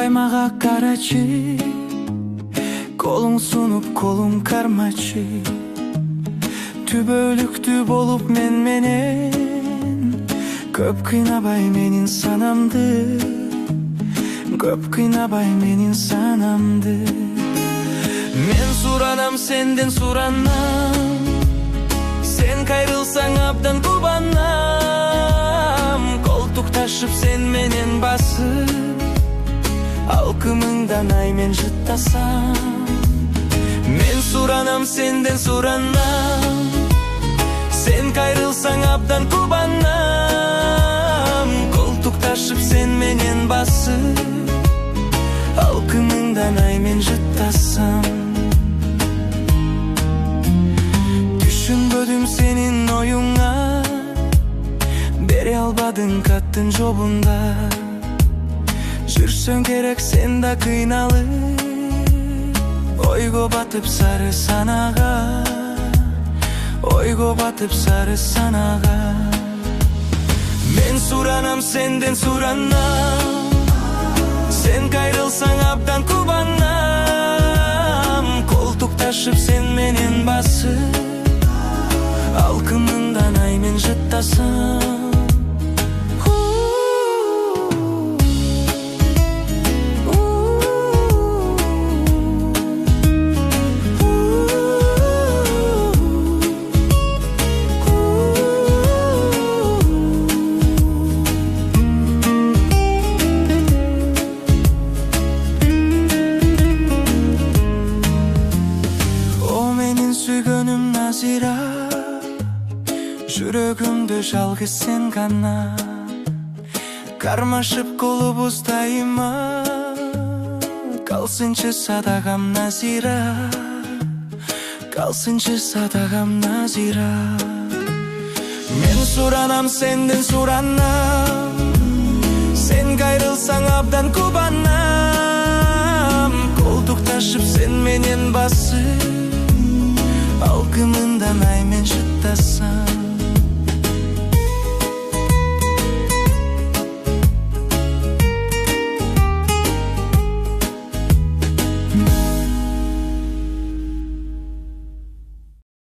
Кандай мага карачы, колуң сунуп колуң кармачы. Түбөлүктүү болуп мен менен көп кыйнабай менин санамды, көп кыйнабай менин санамды. Мен суранам сенден суранам, сен кайрылсаң абдан кубанам. Колтукташып сен менен басып, алкымыңдан ай мен жыттасам. Мен суранам сенден суранам, сен кайрылсаң абдан кубанам. Колтукташып сен менен басып, алкымыңдан ай мен жыттасам. Түшүнбөдүм сенин оюңа, бере албадың каттын жобунда. Жүрсөң керек сен да кыйналып, ойго батып сары санага, ойго батып сары санага. Мен суранам сенден суранам, сен кайрылсаң абдан кубанам. Колтукташып сен менен басып, алкымыңдан ай мен жыттасам. Сүйгөнүм Назира, жүрөгүмдө жалгыз сен гана. Кармашып колубуз дайыма, калсынчы садагам Назира, калсынчы садагам Назира. Мен суранам сенден суранам, сен кайрылсаң абдан кубанам. Колтукташып сен менен басып,